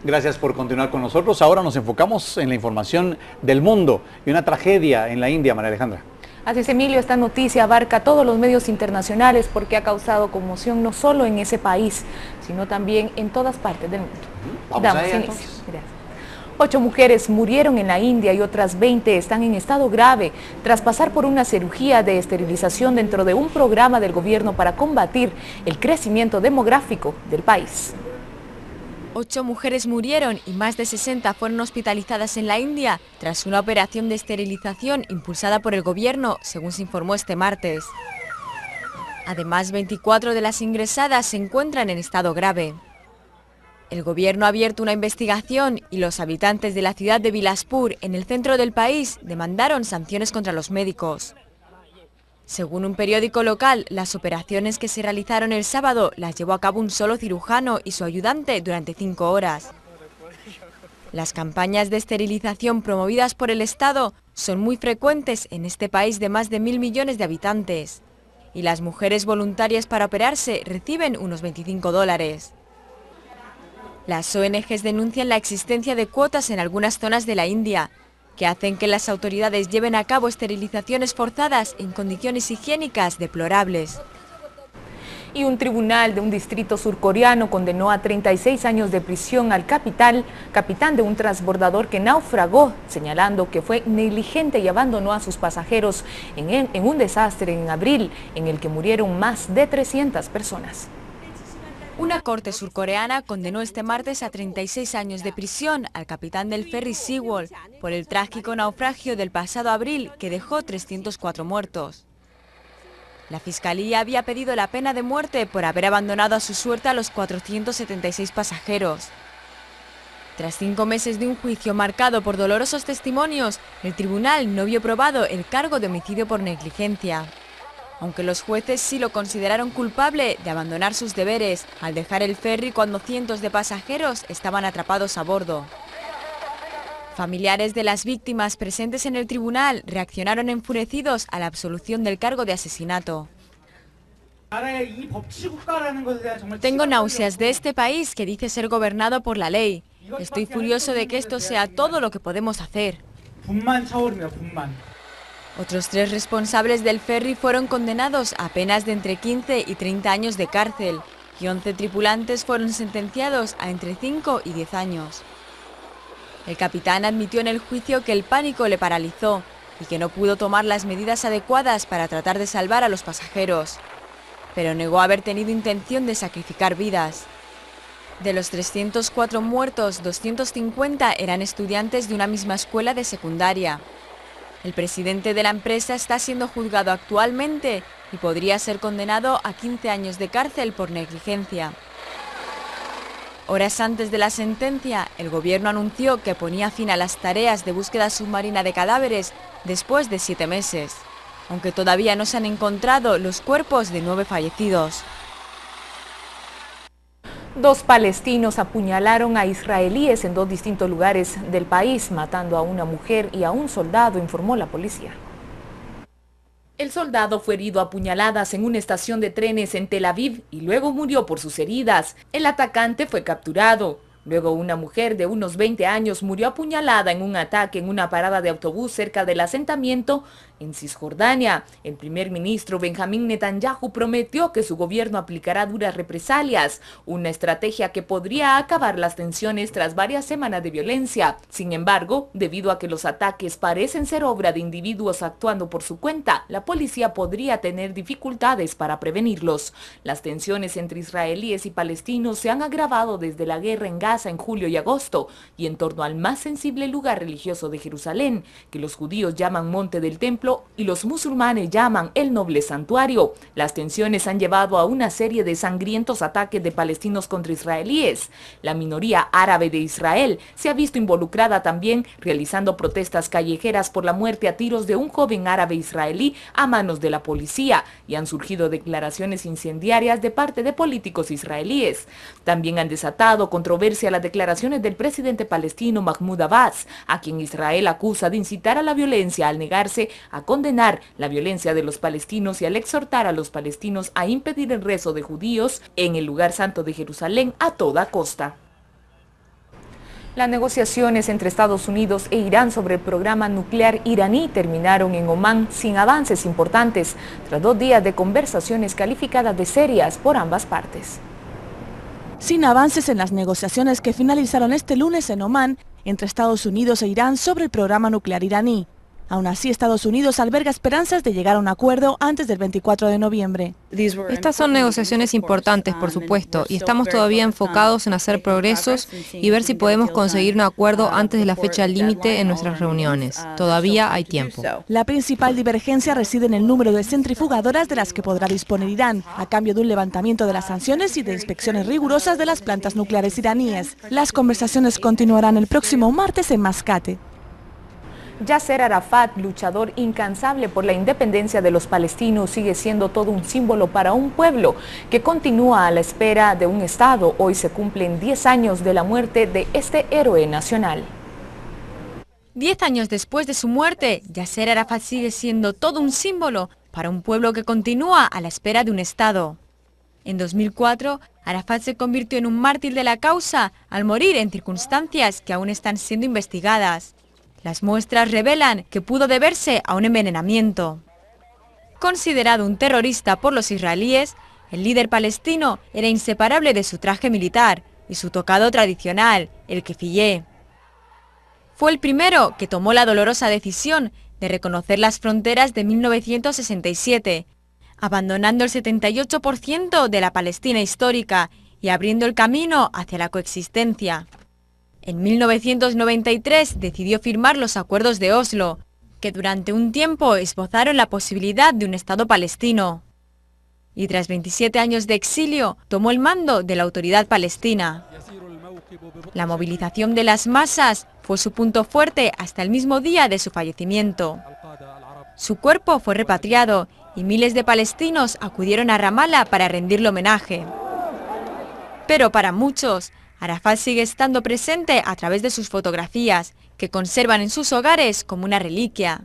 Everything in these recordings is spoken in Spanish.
Gracias por continuar con nosotros. Ahora nos enfocamos en la información del mundo y una tragedia en la India, María Alejandra. Así es, Emilio, esta noticia abarca todos los medios internacionales porque ha causado conmoción no solo en ese país, sino también en todas partes del mundo. Vamos a ella, entonces. Gracias. 8 mujeres murieron en la India y otras 20 están en estado grave tras pasar por una cirugía de esterilización dentro de un programa del gobierno para combatir el crecimiento demográfico del país. 8 mujeres murieron y más de 60 fueron hospitalizadas en la India tras una operación de esterilización impulsada por el gobierno, según se informó este martes. Además, 24 de las ingresadas se encuentran en estado grave. El gobierno ha abierto una investigación y los habitantes de la ciudad de Bilaspur, en el centro del país, demandaron sanciones contra los médicos. Según un periódico local, las operaciones que se realizaron el sábado las llevó a cabo un solo cirujano y su ayudante durante 5 horas. Las campañas de esterilización promovidas por el Estado son muy frecuentes en este país de más de 1.000 millones de habitantes. Y las mujeres voluntarias para operarse reciben unos $25. Las ONGs denuncian la existencia de cuotas en algunas zonas de la India, que hacen que las autoridades lleven a cabo esterilizaciones forzadas en condiciones higiénicas deplorables. Y un tribunal de un distrito surcoreano condenó a 36 años de prisión al capitán de un transbordador que naufragó, señalando que fue negligente y abandonó a sus pasajeros en un desastre en abril, en el que murieron más de 300 personas. Una corte surcoreana condenó este martes a 36 años de prisión al capitán del ferry Seawolf por el trágico naufragio del pasado abril que dejó 304 muertos. La fiscalía había pedido la pena de muerte por haber abandonado a su suerte a los 476 pasajeros. Tras 5 meses de un juicio marcado por dolorosos testimonios, el tribunal no vio probado el cargo de homicidio por negligencia, aunque los jueces sí lo consideraron culpable de abandonar sus deberes al dejar el ferry cuando cientos de pasajeros estaban atrapados a bordo. Familiares de las víctimas presentes en el tribunal reaccionaron enfurecidos a la absolución del cargo de asesinato. Tengo náuseas de este país que dice ser gobernado por la ley. Estoy furioso de que esto sea todo lo que podemos hacer. Otros 3 responsables del ferry fueron condenados a penas de entre 15 y 30 años de cárcel y 11 tripulantes fueron sentenciados a entre 5 y 10 años. El capitán admitió en el juicio que el pánico le paralizó y que no pudo tomar las medidas adecuadas para tratar de salvar a los pasajeros, pero negó haber tenido intención de sacrificar vidas. De los 304 muertos, 250 eran estudiantes de una misma escuela de secundaria. El presidente de la empresa está siendo juzgado actualmente y podría ser condenado a 15 años de cárcel por negligencia. Horas antes de la sentencia, el gobierno anunció que ponía fin a las tareas de búsqueda submarina de cadáveres después de 7 meses, aunque todavía no se han encontrado los cuerpos de 9 fallecidos. 2 palestinos apuñalaron a israelíes en 2 distintos lugares del país, matando a una mujer y a un soldado, informó la policía. El soldado fue herido a puñaladas en una estación de trenes en Tel Aviv y luego murió por sus heridas. El atacante fue capturado. Luego una mujer de unos 20 años murió apuñalada en un ataque en una parada de autobús cerca del asentamiento en Cisjordania. El primer ministro Benjamín Netanyahu prometió que su gobierno aplicará duras represalias, una estrategia que podría acabar las tensiones tras varias semanas de violencia. Sin embargo, debido a que los ataques parecen ser obra de individuos actuando por su cuenta, la policía podría tener dificultades para prevenirlos. Las tensiones entre israelíes y palestinos se han agravado desde la guerra en Gaza en julio y agosto, y en torno al más sensible lugar religioso de Jerusalén, que los judíos llaman Monte del Templo y los musulmanes llaman el Noble Santuario. Las tensiones han llevado a una serie de sangrientos ataques de palestinos contra israelíes. La minoría árabe de Israel se ha visto involucrada también realizando protestas callejeras por la muerte a tiros de un joven árabe israelí a manos de la policía, y han surgido declaraciones incendiarias de parte de políticos israelíes. También han desatado controversia las declaraciones del presidente palestino Mahmoud Abbas, a quien Israel acusa de incitar a la violencia al negarse a condenar la violencia de los palestinos y al exhortar a los palestinos a impedir el rezo de judíos en el lugar santo de Jerusalén a toda costa. Las negociaciones entre Estados Unidos e Irán sobre el programa nuclear iraní terminaron en Omán sin avances importantes, tras 2 días de conversaciones calificadas de serias por ambas partes. Sin avances en las negociaciones que finalizaron este lunes en Omán entre Estados Unidos e Irán sobre el programa nuclear iraní. Aún así, Estados Unidos alberga esperanzas de llegar a un acuerdo antes del 24 de noviembre. Estas son negociaciones importantes, por supuesto, y estamos todavía enfocados en hacer progresos y ver si podemos conseguir un acuerdo antes de la fecha límite en nuestras reuniones. Todavía hay tiempo. La principal divergencia reside en el número de centrifugadoras de las que podrá disponer Irán, a cambio de un levantamiento de las sanciones y de inspecciones rigurosas de las plantas nucleares iraníes. Las conversaciones continuarán el próximo martes en Mascate. Yasser Arafat, luchador incansable por la independencia de los palestinos, sigue siendo todo un símbolo para un pueblo que continúa a la espera de un Estado. Hoy se cumplen 10 años de la muerte de este héroe nacional. 10 años después de su muerte, Yasser Arafat sigue siendo todo un símbolo para un pueblo que continúa a la espera de un Estado. En 2004, Arafat se convirtió en un mártir de la causa al morir en circunstancias que aún están siendo investigadas. Las muestras revelan que pudo deberse a un envenenamiento. Considerado un terrorista por los israelíes, el líder palestino era inseparable de su traje militar y su tocado tradicional, el kefiyeh. Fue el primero que tomó la dolorosa decisión de reconocer las fronteras de 1967, abandonando el 78% de la Palestina histórica y abriendo el camino hacia la coexistencia. En 1993 decidió firmar los acuerdos de Oslo, que durante un tiempo esbozaron la posibilidad de un Estado palestino. Y tras 27 años de exilio, tomó el mando de la autoridad palestina. La movilización de las masas fue su punto fuerte hasta el mismo día de su fallecimiento. Su cuerpo fue repatriado y miles de palestinos acudieron a Ramallah para rendirle homenaje. Pero para muchos, Arafat sigue estando presente a través de sus fotografías, que conservan en sus hogares como una reliquia.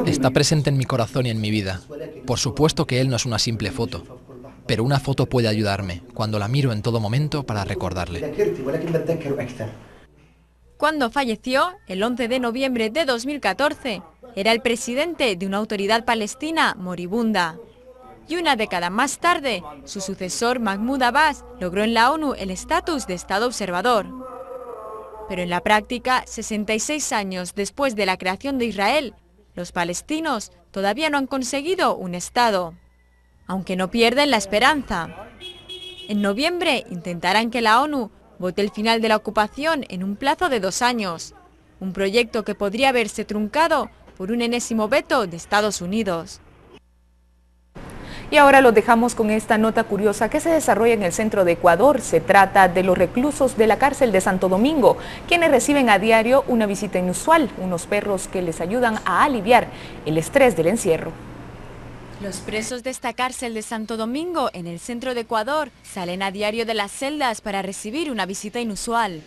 Está presente en mi corazón y en mi vida. Por supuesto que él no es una simple foto, pero una foto puede ayudarme cuando la miro en todo momento para recordarle. Cuando falleció, el 11 de noviembre de 2014, era el presidente de una autoridad palestina moribunda. Y una década más tarde, su sucesor Mahmoud Abbas logró en la ONU el estatus de Estado observador. Pero en la práctica, 66 años después de la creación de Israel, los palestinos todavía no han conseguido un Estado, aunque no pierden la esperanza. En noviembre intentarán que la ONU vote el final de la ocupación en un plazo de 2 años, un proyecto que podría verse truncado por un enésimo veto de Estados Unidos. Y ahora los dejamos con esta nota curiosa que se desarrolla en el centro de Ecuador. Se trata de los reclusos de la cárcel de Santo Domingo, quienes reciben a diario una visita inusual, unos perros que les ayudan a aliviar el estrés del encierro. Los presos de esta cárcel de Santo Domingo, en el centro de Ecuador, salen a diario de las celdas para recibir una visita inusual.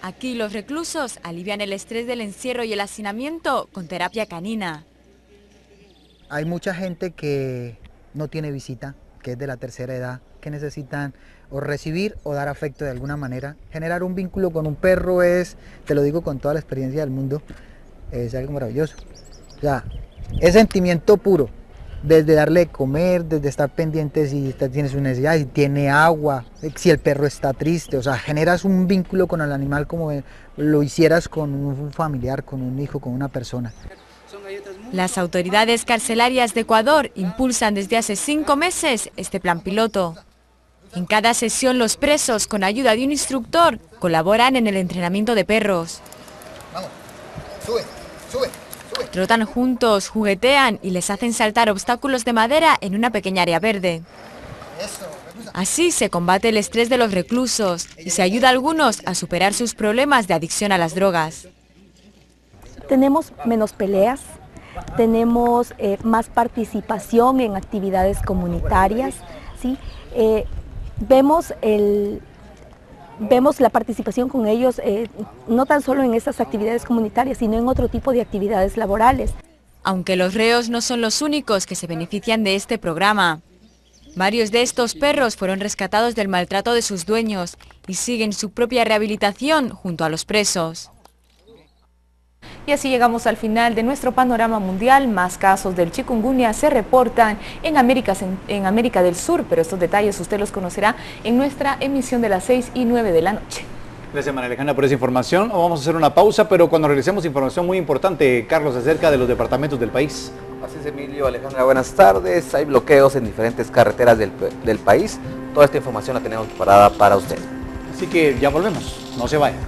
Aquí los reclusos alivian el estrés del encierro y el hacinamiento con terapia canina. Hay mucha gente que no tiene visita, que es de la tercera edad, que necesitan o recibir o dar afecto de alguna manera. Generar un vínculo con un perro es, te lo digo con toda la experiencia del mundo, es algo maravilloso. O sea, es sentimiento puro, desde darle de comer, desde estar pendiente si tiene sus necesidades, si tiene agua, si el perro está triste. O sea, generas un vínculo con el animal como lo hicieras con un familiar, con un hijo, con una persona. Las autoridades carcelarias de Ecuador impulsan desde hace 5 meses este plan piloto. En cada sesión los presos, con ayuda de un instructor, colaboran en el entrenamiento de perros. Vamos, sube, sube. Trotan juntos, juguetean y les hacen saltar obstáculos de madera en una pequeña área verde. Así se combate el estrés de los reclusos y se ayuda a algunos a superar sus problemas de adicción a las drogas. Tenemos menos peleas, tenemos más participación en actividades comunitarias, ¿sí? Vemos la participación con ellos no tan solo en estas actividades comunitarias, sino en otro tipo de actividades laborales. Aunque los reos no son los únicos que se benefician de este programa. Varios de estos perros fueron rescatados del maltrato de sus dueños y siguen su propia rehabilitación junto a los presos. Y así llegamos al final de nuestro panorama mundial. Más casos del chikungunya se reportan en América del Sur, pero estos detalles usted los conocerá en nuestra emisión de las 6 y 9 de la noche. Gracias, María Alejandra, por esa información. Vamos a hacer una pausa, pero cuando regresemos, información muy importante, Carlos, acerca de los departamentos del país. Así es, Emilio. Alejandra, buenas tardes. Hay bloqueos en diferentes carreteras del país. Toda esta información la tenemos preparada para usted. Así que ya volvemos, no se vaya.